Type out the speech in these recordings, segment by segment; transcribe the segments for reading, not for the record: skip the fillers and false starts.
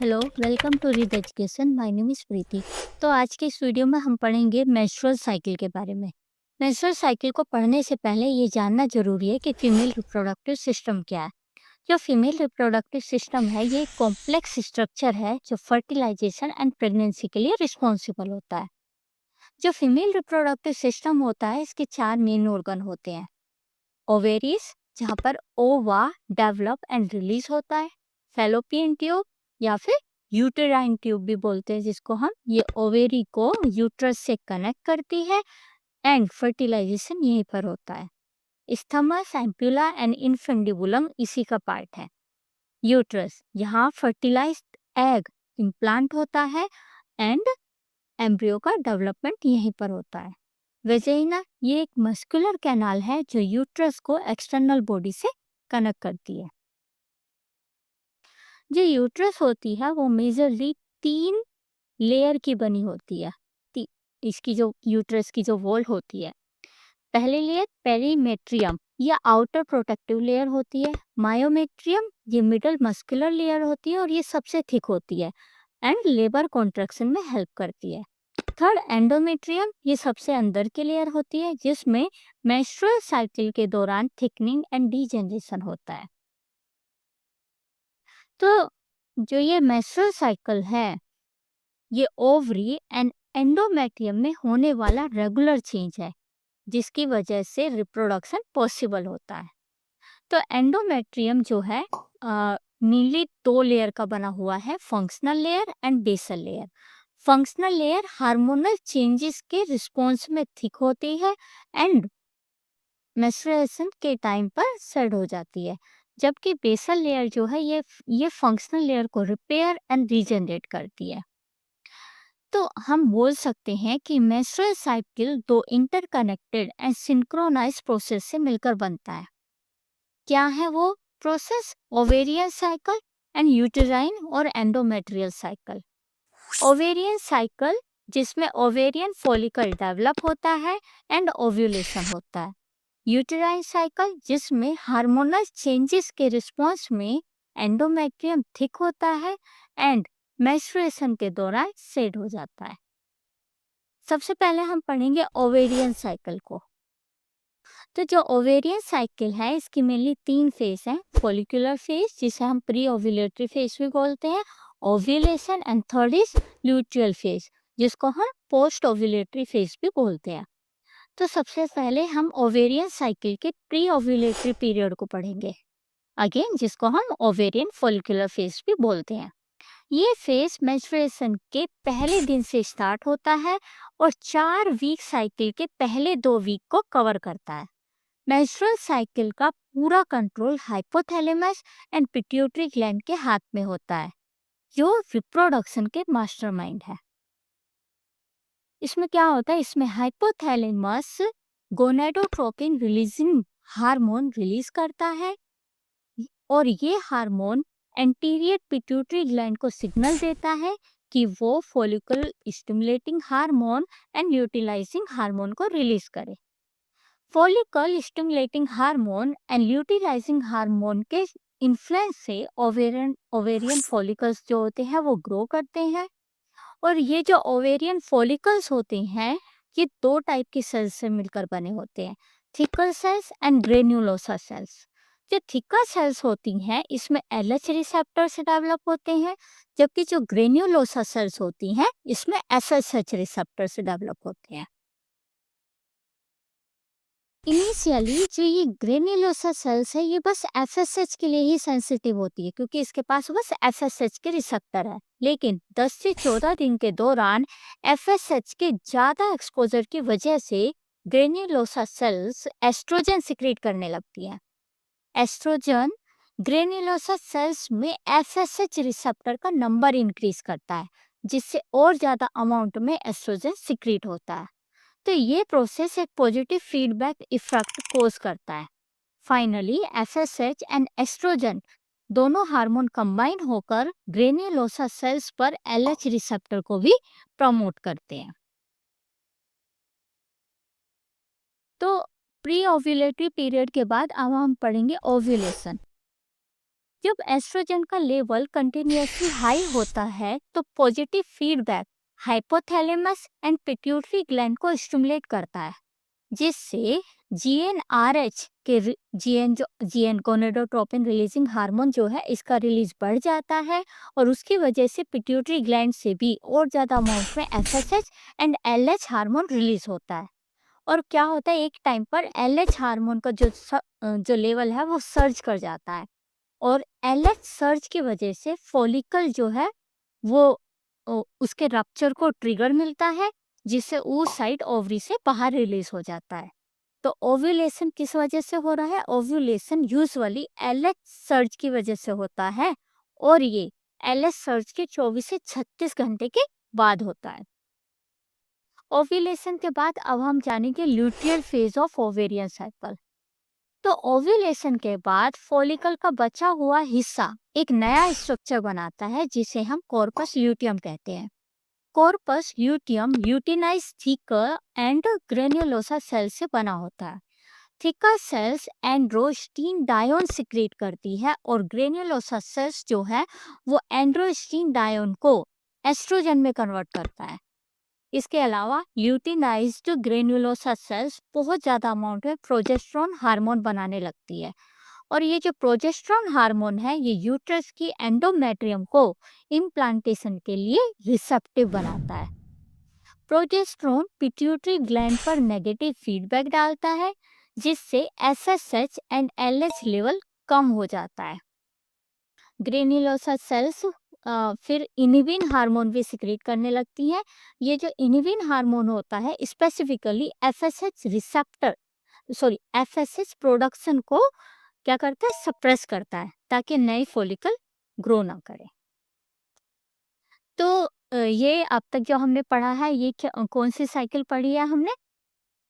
Hello, welcome to Read Education. My name is Preeti. तो आज के इस वीडियो में हम पढ़ेंगे मेंस्ट्रुअल साइकिल के बारे में। मेंस्ट्रुअल साइकिल को पढ़ने से पहले ये जानना जरूरी है कि फीमेल रिप्रोडक्टिव सिस्टम क्या है। जो फीमेल रिप्रोडक्टिव सिस्टम है, ये एक कॉम्प्लेक्स स्ट्रक्चर है जो फर्टिलाइजेशन एंड प्रेगनेंसी के लिए रिस्पॉन्सिबल होता है। जो फीमेल रिप्रोडक्टिव सिस्टम होता है, इसके 4 मेन ऑर्गन होते हैं। ओवेरीज, जहाँ पर ओवा डेवलप एंड रिलीज होता है। फैलोपियन ट्यूब या फिर यूटेराइन ट्यूब भी बोलते हैं, जिसको हम ये ओवेरी को यूट्रस से कनेक्ट करती है एंड फर्टिलाइजेशन यहीं पर होता है। स्थमस, एम्पुला एंड इनफेंडिबुलम इसी का पार्ट है। यूट्रस, यहाँ फर्टिलाइज्ड एग इम्प्लांट होता है एंड एम्ब्रियो का डेवलपमेंट यहीं पर होता है। वेजाइना, ये एक मस्कुलर कैनाल है जो यूट्रस को एक्सटर्नल बॉडी से कनेक्ट करती है। जो यूट्रस होती है वो मेजरली 3 लेयर की बनी होती है। ती- इसकी जो यूट्रस की जो वॉल होती है, पहली लेयर पेरीमेट्रियम, ये आउटर प्रोटेक्टिव लेयर होती है। मायोमेट्रियम, ये मिडल मस्कुलर लेयर होती है और ये सबसे थिक होती है एंड लेबर कॉन्ट्रैक्शन में हेल्प करती है। थर्ड एंडोमेट्रियम, ये सबसे अंदर की लेयर होती है जिसमें मेंस्ट्रुअल साइकिल के दौरान थिकनिंग एंड डीजेनरेशन होता है। तो जो ये मेंस्ट्रुअल साइकिल है, ये ओवरी एंड एंडोमेट्रियम में होने वाला रेगुलर चेंज है जिसकी वजह से रिप्रोडक्शन पॉसिबल होता है। तो एंडोमेट्रियम जो है नीली 2 लेयर का बना हुआ है, functional layer and basal layer. Functional layer hormonal changes के रिस्पॉन्स में थिक होती है एंड मेंस्ट्रुएशन के टाइम पर सेट हो जाती है, जबकि बेसल लेयर जो है ये फंक्शनल लेयर को रिपेयर एंड रीजनरेट करती है। तो हम बोल सकते हैं कि menstrual cycle 2 interconnected and synchronize process से मिलकर बनता है। क्या है वो process? Ovarian cycle and uterine और एंडोमेट्रियल साइकिल। ओवेरियन साइकिल, जिसमें ओवेरियन फॉलिकल डेवलप होता है एंड ओव्यूलेशन होता है। यूटेराइन साइकिल, जिसमें हार्मोनल चेंजेस के रिस्पॉन्स में एंडोमेट्रियम थिक होता है एंड मेंस्ट्रुएशन के दौरान सेट हो जाता है। सबसे पहले हम पढ़ेंगे ओवेरियन साइकिल को। तो जो ओवेरियन साइकिल है, इसकी मेनली 3 फेज हैं। फॉलिकुलर फेज, जिसे हम प्री ओव्यूलेटरी फेज भी बोलते हैं, ovulation and third is luteal phase, जिसको हम पोस्ट ओव्यूलेटरी फेज भी बोलते हैं। तो सबसे पहले हम ओवेरियन साइकिल के प्री ओव्यूलेटरी पीरियड को पढ़ेंगे, अगेन जिसको हम ओवेरियन फॉलिकुलर फेज भी बोलते हैं। ये फेज मेंस्ट्रुएशन के पहले दिन से स्टार्ट होता है और 4 वीक साइकिल के पहले 2 वीक को कवर करता है। मेंस्ट्रुअल साइकिल का पूरा control hypothalamus and pituitary gland के हाथ में होता है, जो रिप्रोडक्शन के मास्टरमाइंड है। इसमें क्या होता है, इसमें hypothalamus gonadotropin releasing hormone release करता है और ये हार्मोन एंटीरियर पिट्यूटरी ग्लैंड को सिग्नल देता है कि वो follicle stimulating hormone and utilising hormone को रिलीज करे। Follicle stimulating hormone and luteinising hormone के इन्फ्लुएंस से ओवेरियन ओवेरियन फॉलिकल्स जो होते हैं वो ग्रो करते हैं। और ये जो ओवेरियन फॉलिकल्स होते हैं, ये 2 टाइप की सेल्स से मिलकर बने होते हैं, theca cells and granulosa cells. जो थिकर सेल्स होती हैं, इसमें एलएच रिसेप्टर से डेवलप होते हैं, जबकि जो ग्रेन्युलोसा सेल्स होती हैं, इसमें एफएसएच रिसेप्टर से डेवलप होते हैं। इनिशियली जो ये ग्रेन्युलोसा सेल्स है, ये बस एफएसएच के लिए ही सेंसिटिव होती है, क्योंकि इसके पास बस एफएसएच के रिसेप्टर है। लेकिन 10 से 14 दिन के दौरान एफएसएच के ज़्यादा एक्सपोजर की वजह से ग्रेन्युलोसा सेल्स एस्ट्रोजन सिक्रीट करने लगती हैं। एस्ट्रोजन ग्रेन्युलोसा सेल्स में एफएसएच रिसेप्टर का नंबर इंक्रीज करता है, जिससे और ज़्यादा अमाउंट में एस्ट्रोजन सिक्रीट होता है। तो ये प्रोसेस एक पॉजिटिव फीडबैक इफेक्ट कोज करता है। फाइनली एफएसएच एंड एस्ट्रोजन दोनों हार्मोन कंबाइन होकर ग्रेन्युलोसा सेल्स पर एलएच रिसेप्टर को भी प्रमोट करते हैं। तो प्री ओव्यूलेटरी पीरियड के बाद अब हम पढ़ेंगे ओव्यूलेशन। जब एस्ट्रोजन का लेवल कंटिन्यूअसली हाई होता है तो positive feedback hypothalamus and pituitary gland को स्टिमुलेट करता है, जिससे जीएनआरएच के जीएन जो जीएन गोनेडोट्रोपिन रिलीजिंग हार्मोन जो है इसका रिलीज बढ़ जाता है, और उसकी वजह से पिट्यूटरी ग्लैंड से भी और ज़्यादा अमाउंट में FSH and LH hormone release होता है। और क्या होता है, एक टाइम पर एलएच हार्मोन का जो लेवल है वो सर्ज कर जाता है, और एलएच सर्ज की वजह से फॉलिकल जो है वो उसके रप्चर को ट्रिगर मिलता है, जिससे oocyte ओवरी से बाहर रिलीज हो जाता है। तो ओव्यूलेशन किस वजह से हो रहा है? ओव्यूलेशन यूजुअली एलएच सर्ज की वजह से होता है, और ये एलएच सर्ज के 24 से 36 घंटे के बाद होता है। ओव्यूलेशन के बाद अब हम जानेंगे luteal phase of ovarian cycle. तो ओव्यूलेशन के बाद फॉलिकल का बचा हुआ हिस्सा एक नया स्ट्रक्चर बनाता है, जिसे हम कॉर्पस ल्यूटियम कहते हैं। Corpus luteum luteinise theca and granulosa cell से बना होता है। Theca cells androstenedione secrete करती है, और ग्रेन्युलोसा सेल्स जो है वो एंड्रोस्टीन डायोन को एस्ट्रोजन में कन्वर्ट करता है। इसके अलावा ल्यूटिनाइज्ड ग्रेन्युलोसा सेल्स बहुत ज़्यादा अमाउंट में प्रोजेस्टेरोन हार्मोन बनाने लगती है, और ये जो प्रोजेस्टेरोन हार्मोन है ये यूट्रस की एंडोमेट्रियम को इम्प्लांटेशन के लिए रिसेप्टिव बनाता है। प्रोजेस्टेरोन पिट्यूटरी ग्लैंड पर नेगेटिव फीडबैक डालता है, जिससे एसएसएच एंड एलएच लेवल कम हो जाता है। ग्रेन्युलोसा सेल्स फिर इनिविन हार्मोन भी सिक्रेट करने लगती हैं। ये जो इनिविन हार्मोन होता है स्पेसिफिकली एफएसएच प्रोडक्शन को क्या करता है? सप्रेस करता है, ताकि नई फॉलिकल ग्रो ना करे। तो ये अब तक जो हमने पढ़ा है ये कौन सी साइकिल पढ़ी है हमने?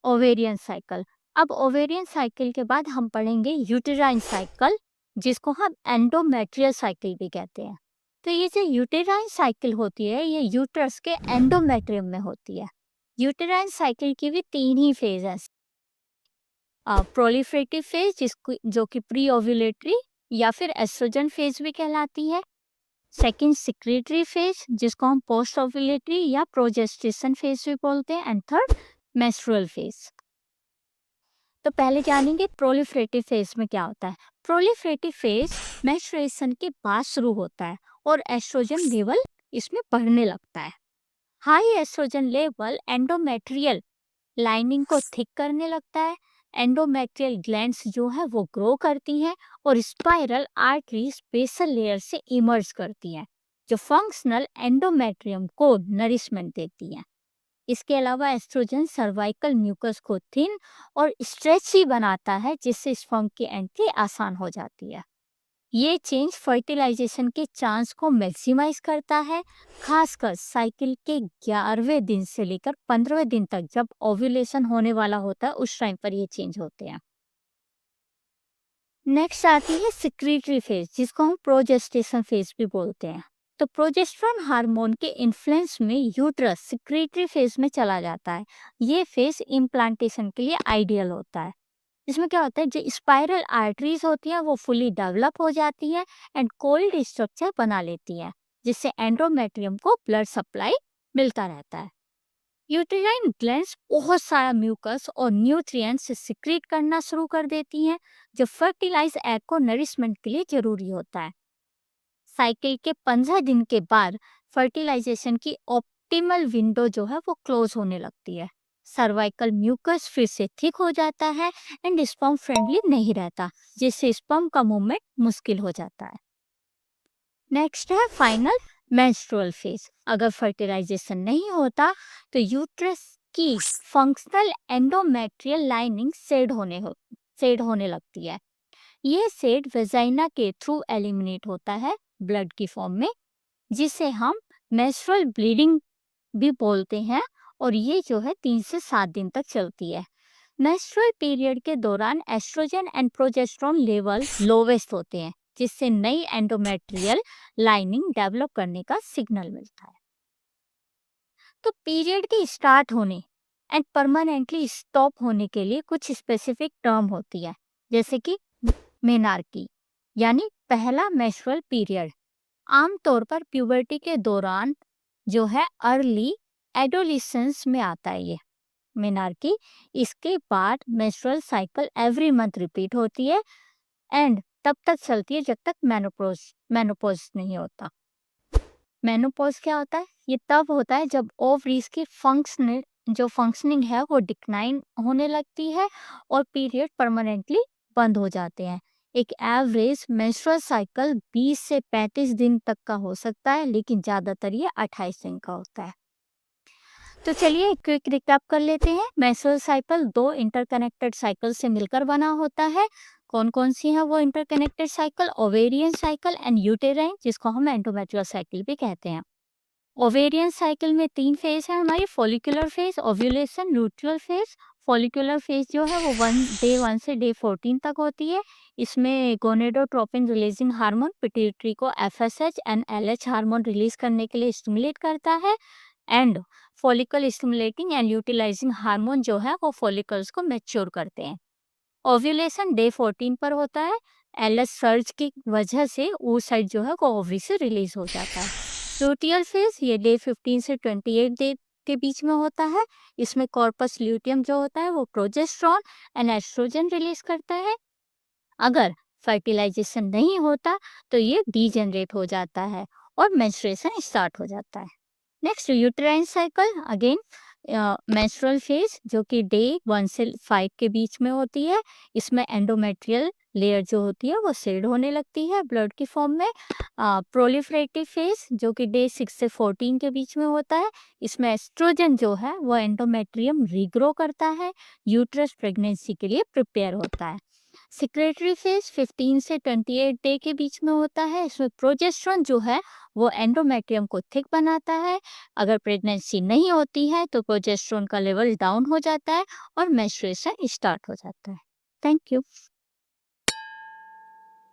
Ovarian cycle. अब ओवेरियन साइकिल के बाद हम पढ़ेंगे यूटेराइन साइकिल, जिसको हम एंडोमेट्रियल साइकिल भी कहते हैं। तो ये जो यूटेराइन साइकिल होती है ये यूट्रस के एंडोमेट्रियम में होती है। यूटेराइन साइकिल की भी 3 ही फेज है। प्रोलिफरेटिव फेज जिसको जो कि प्री ओव्यूलेटरी या फिर एस्ट्रोजन फेज भी कहलाती है। सेकंड सिक्रेटरी फेज जिसको हम पोस्ट ओव्यूलेटरी या प्रोजेस्टेशन फेज भी बोलते हैं, एंड थर्ड मेंस्ट्रुअल फेज। तो पहले जानेंगे प्रोलिफरेटिव फेज में क्या होता है। प्रोलिफरेटिव फेज मेंस्ट्रुएशन के बाद शुरू होता है, और एस्ट्रोजन लेवल इसमें बढ़ने लगता है। High estrogen level endometrial lining को थिक करने लगता है। एंडोमेट्रियल ग्लैंड्स जो है वो ग्रो करती हैं, और स्पाइरल आर्टरीज बेसल लेयर से इमर्ज करती हैं, जो फंक्शनल एंडोमेट्रियम को नरिशमेंट देती हैं। इसके अलावा एस्ट्रोजन सर्वाइकल म्यूकस को थिन और स्ट्रेची बनाता है, जिससे स्पर्म की एंट्री आसान हो जाती है। ये चेंज फर्टिलाइजेशन के चांस को मैक्सिमाइज करता है, खासकर साइकिल के 11वें दिन से लेकर 15वें दिन तक जब ओव्यूलेशन होने वाला होता है उस टाइम पर ये चेंज होते हैं। नेक्स्ट आती है सिक्रीटरी फेज, जिसको हम प्रोजेस्टेशन फेज भी बोलते हैं। तो प्रोजेस्टेरोन हार्मोन के इन्फ्लुएंस में यूट्रस सिक्रीटरी फेज में चला जाता है। ये फेज इम्प्लांटेशन के लिए आइडियल होता है। इसमें क्या होता है, जो स्पाइरल आर्टरीज होती हैं वो फुली डेवलप हो जाती हैं एंड कोल्ड स्ट्रक्चर बना लेती हैं, जिससे एंडोमेट्रियम को ब्लड सप्लाई मिलता रहता है। यूटेराइन ग्लैंड्स बहुत सारा म्यूकस और न्यूट्रिएंट्स सिक्रीट करना शुरू कर देती हैं, जो फर्टिलाइज एग को नरिशमेंट के लिए जरूरी होता है। साइकिल के 15 दिन के बाद फर्टिलाइजेशन की ऑप्टिमल विंडो जो है वो क्लोज होने लगती है। सर्वाइकल म्यूकस फिर से थिक हो जाता है एंड स्पर्म फ्रेंडली नहीं रहता, जिससे स्पर्म का मूवमेंट मुश्किल हो जाता है। नेक्स्ट है फाइनल मेंस्ट्रुअल फेज। अगर फर्टिलाइजेशन नहीं होता तो यूट्रस की फंक्शनल एंडोमेट्रियल लाइनिंग सेड होने लगती है। ये सेड वेजाइना के थ्रू एलिमिनेट होता है ब्लड की फॉर्म में, जिसे हम मेंस्ट्रुअल ब्लीडिंग भी बोलते हैं, और ये जो है 3 से 7 दिन तक चलती है। मेंस्ट्रुअल पीरियड के दौरान estrogen and progesterone level lowest होते हैं, जिससे नई एंडोमेट्रियल लाइनिंग डेवलप करने का सिग्नल मिलता है। तो पीरियड के स्टार्ट होने एंड परमानेंटली स्टॉप होने के लिए कुछ स्पेसिफिक टर्म होती है, जैसे कि मेनार्की, यानी पहला मेंस्ट्रुअल पीरियड आमतौर पर प्यूबर्टी के दौरान जो है अर्ली एडोलिसेंस में आता है ये मेनार्की। इसके बाद menstrual cycle every month repeat होती है एंड तब तक चलती है जब तक मेनोपॉज मेनोपॉज नहीं होता। मेनोपॉज क्या होता है? ये तब होता है जब ओवरीज की फंक्शनिंग है वो डिक्लाइन होने लगती है और पीरियड परमानेंटली बंद हो जाते हैं। एक एवरेज मेंस्ट्रुअल साइकिल 20 से 35 दिन तक का हो सकता है, लेकिन ज़्यादातर ये 28 दिन का होता है। तो चलिए क्विक रिकैप कर लेते हैं। मेंस्ट्रुअल साइकिल दो इंटरकनेक्टेड साइकिल से मिलकर बना होता है। कौन कौन सी है वो interconnected cycle? Ovarian cycle and uterine, जिसको हम एंडोमेट्रियल साइकिल भी कहते हैं। ओवेरियन साइकिल में 3 फेज है हमारी, follicular phase, ovulation, luteal phase. Follicular phase जो है वो डे 1 से डे 14 तक होती है। इसमें गोनेडोट्रोपिन रिलीजिंग हार्मोन पिट्यूटरी को FSH and LH hormone release करने के लिए स्टिमुलेट करता है and follicle stimulating and utilising hormone जो है वो फॉलिकल्स को मैच्योर करते हैं। ओव्यूलेशन डे 14 पर होता है। एलएच सर्ज की वजह से oocyte जो है वो ओवरी से रिलीज हो जाता है। लूटियल फेज ये डे 15 से 28 डे के बीच में होता है। इसमें कॉर्पस ल्यूटियम जो होता है वो प्रोजेस्टेरॉन एंड एस्ट्रोजन रिलीज करता है। अगर फर्टिलाइजेशन नहीं होता तो ये डीजेनरेट हो जाता है और मेंस्ट्रुएशन स्टार्ट हो जाता है। Next uterine cycle, again menstrual phase जो कि डे 1 से 5 के बीच में होती है। इसमें एंडोमेट्रियल लेयर जो होती है वो शेड होने लगती है ब्लड की फॉर्म में। प्रोलिफरेटिव फेज जो कि डे 6 से 14 के बीच में होता है। इसमें एस्ट्रोजन जो है वो एंडोमेट्रियम रीग्रो करता है, यूट्रस प्रेगनेंसी के लिए प्रिपेयर होता है। सिक्रेटरी फेज 15 से 28 डे के बीच में होता है। इसमें प्रोजेस्टेरॉन जो है वो एंडोमेट्रियम को थिक बनाता है। अगर प्रेगनेंसी नहीं होती है तो प्रोजेस्टेरॉन का लेवल डाउन हो जाता है और मेंस्ट्रुएशन स्टार्ट हो जाता है। Thank you.